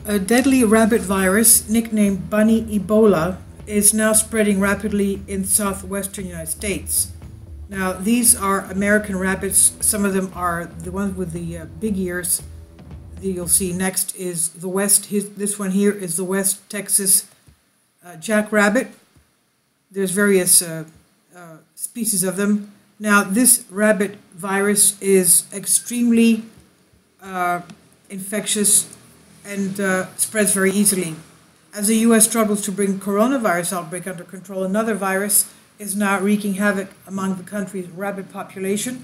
A deadly rabbit virus, nicknamed bunny Ebola, is now spreading rapidly in southwestern United States. Now, these are American rabbits. Some of them are the ones with the big ears. You'll see next is the West. This one here is the West Texas jackrabbit. There's various species of them. Now, this rabbit virus is extremely infectious and spreads very easily. As the U.S. struggles to bring coronavirus outbreak under control, another virus is now wreaking havoc among the country's rabbit population.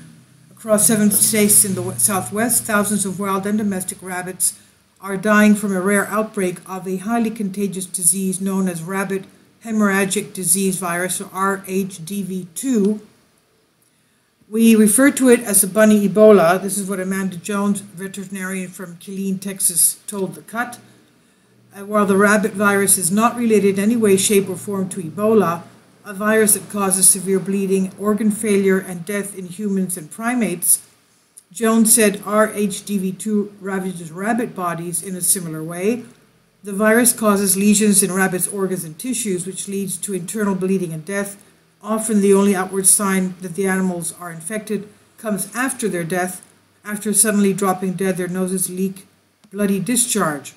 Across 7 states in the Southwest, thousands of wild and domestic rabbits are dying from a rare outbreak of a highly contagious disease known as rabbit hemorrhagic disease virus, or RHDV2. We refer to it as the bunny Ebola. This is what Amanda Jones, veterinarian from Killeen, Texas, told The Cut. While the rabbit virus is not related in any way, shape, or form to Ebola, a virus that causes severe bleeding, organ failure, and death in humans and primates, Jones said RHDV2 ravages rabbit bodies in a similar way. The virus causes lesions in rabbits' organs and tissues, which leads to internal bleeding and death. Often the only outward sign that the animals are infected comes after their death. After suddenly dropping dead, their noses leak bloody discharge.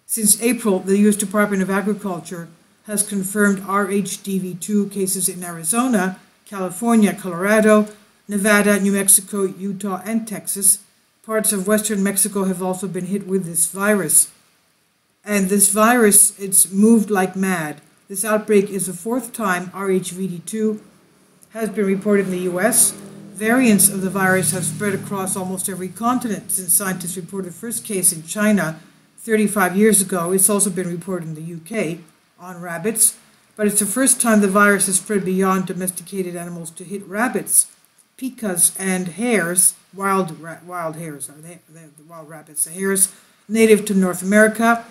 Since April, the U.S. Department of Agriculture has confirmed RHDV2 cases in Arizona, California, Colorado, Nevada, New Mexico, Utah, and Texas. Parts of western Mexico have also been hit with this virus. And this virus, it's moved like mad. This outbreak is the 4th time RHDV2 has been reported in the U.S. Variants of the virus have spread across almost every continent since scientists reported the first case in China 35 years ago. It's also been reported in the UK on rabbits, but it's the first time the virus has spread beyond domesticated animals to hit rabbits, pikas, and hares, wild hares, the wild rabbits, the hares native to North America.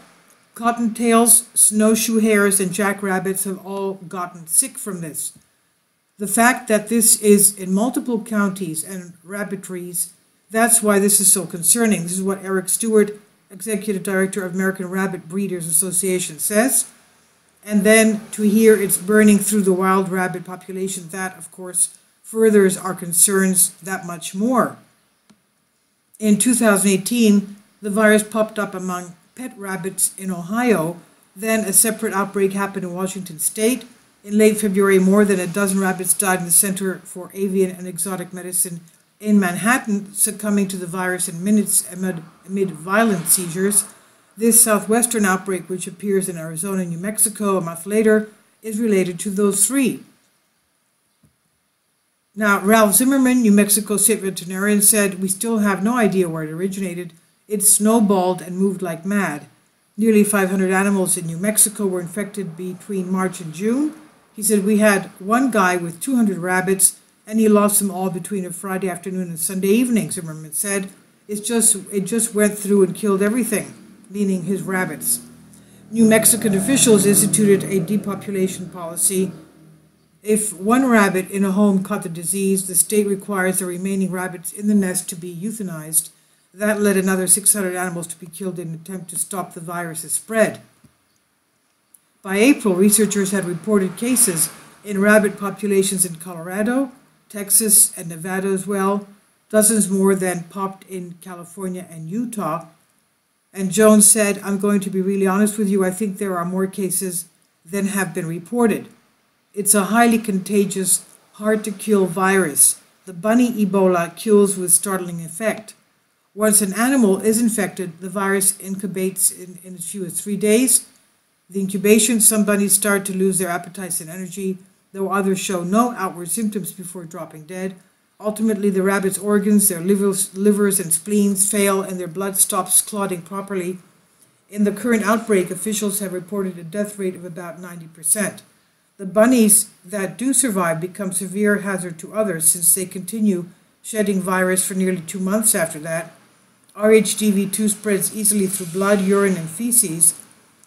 Cottontails, snowshoe hares, and jackrabbits have all gotten sick from this. The fact that this is in multiple counties and rabbitries, that's why this is so concerning. This is what Eric Stewart, Executive Director of American Rabbit Breeders Association, says. And then to hear it's burning through the wild rabbit population, that, of course, furthers our concerns that much more. In 2018, the virus popped up among pet rabbits in Ohio. Then a separate outbreak happened in Washington State. In late February, more than a dozen rabbits died in the Center for Avian and Exotic Medicine in Manhattan, succumbing to the virus in minutes amid violent seizures. This southwestern outbreak, which appears in Arizona and New Mexico a month later, is related to those 3. Now, Ralph Zimmerman, New Mexico State veterinarian, said, "We still have no idea where it originated. It snowballed and moved like mad. Nearly 500 animals in New Mexico were infected between March and June." He said, "We had one guy with 200 rabbits, and he lost them all between a Friday afternoon and Sunday evening," Zimmerman said. It just went through and killed everything, meaning his rabbits. New Mexican officials instituted a depopulation policy. If one rabbit in a home caught the disease, the state requires the remaining rabbits in the nest to be euthanized. That led another 600 animals to be killed in an attempt to stop the virus's spread. By April, researchers had reported cases in rabbit populations in Colorado, Texas, and Nevada as well. Dozens more then popped in California and Utah. And Jones said, "I'm going to be really honest with you, I think there are more cases than have been reported. It's a highly contagious, hard-to-kill virus. The bunny Ebola kills with startling effect. Once an animal is infected, the virus incubates in as few as 3 days. The incubation, some bunnies start to lose their appetites and energy, though others show no outward symptoms before dropping dead. Ultimately, the rabbit's organs, their livers and spleens fail, and their blood stops clotting properly. In the current outbreak, officials have reported a death rate of about 90%. The bunnies that do survive become severe hazard to others since they continue shedding virus for nearly 2 months after that. RHDV2 spreads easily through blood, urine, and feces.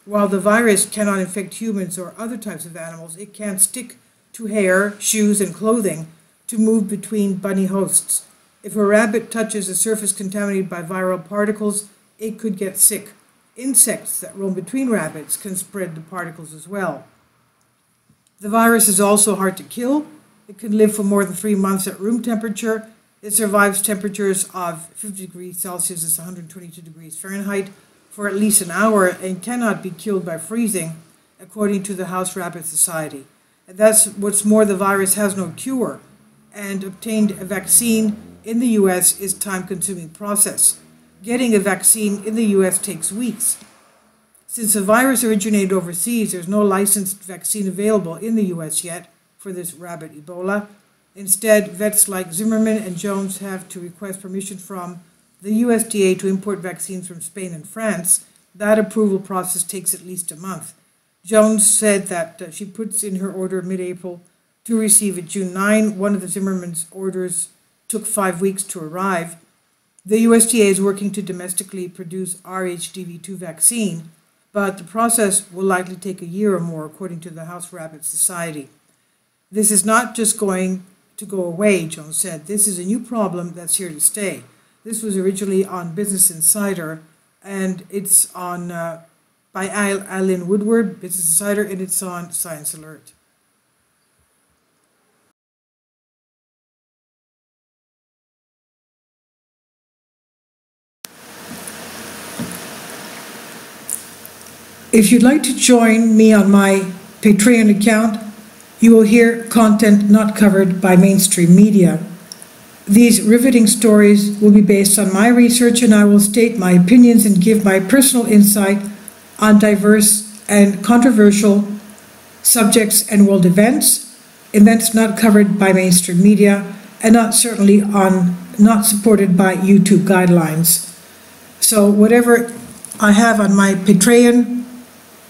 While the virus cannot infect humans or other types of animals, it can stick to hair, shoes, and clothing to move between bunny hosts. If a rabbit touches a surface contaminated by viral particles, it could get sick. insects that roam between rabbits can spread the particles as well. The virus is also hard to kill. It can live for more than 3 months at room temperature. It survives temperatures of 50 degrees Celsius, that's 122 degrees Fahrenheit, for at least an hour and cannot be killed by freezing, according to the House Rabbit Society. And that's what's more, the virus has no cure, and obtained a vaccine in the US is a time-consuming process. Getting a vaccine in the US takes weeks. Since the virus originated overseas, there's no licensed vaccine available in the US yet for this rabbit Ebola. Instead, vets like Zimmerman and Jones have to request permission from the USDA to import vaccines from Spain and France. That approval process takes at least a month. Jones said that she puts in her order mid-April to receive it June 9. One of the Zimmerman's orders took 5 weeks to arrive. The USDA is working to domestically produce RHDV2 vaccine, but the process will likely take a year or more, according to the House Rabbit Society. This is not just going to go away, Jones said. This is a new problem that's here to stay. This was originally on Business Insider, and it's on by Eileen Woodward, Business Insider, and it's on Science Alert. If you'd like to join me on my Patreon account, you will hear content not covered by mainstream media. These riveting stories will be based on my research, and I will state my opinions and give my personal insight on diverse and controversial subjects and world events not covered by mainstream media, and not supported by YouTube guidelines. So whatever I have on my Patreon,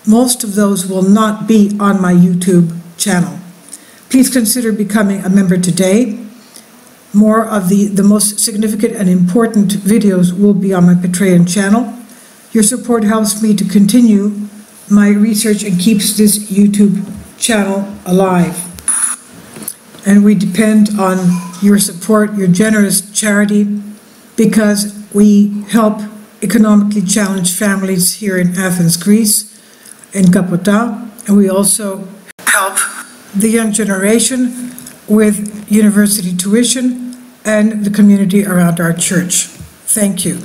most of those will not be on my YouTube channel. Please consider becoming a member today. More of the most significant and important videos will be on my Patreon channel. Your support helps me to continue my research and keeps this YouTube channel alive. And we depend on your support, your generous charity, because we help economically challenged families here in Athens, Greece, in Kapota, and we also help the young generation with university tuition and the community around our church. Thank you.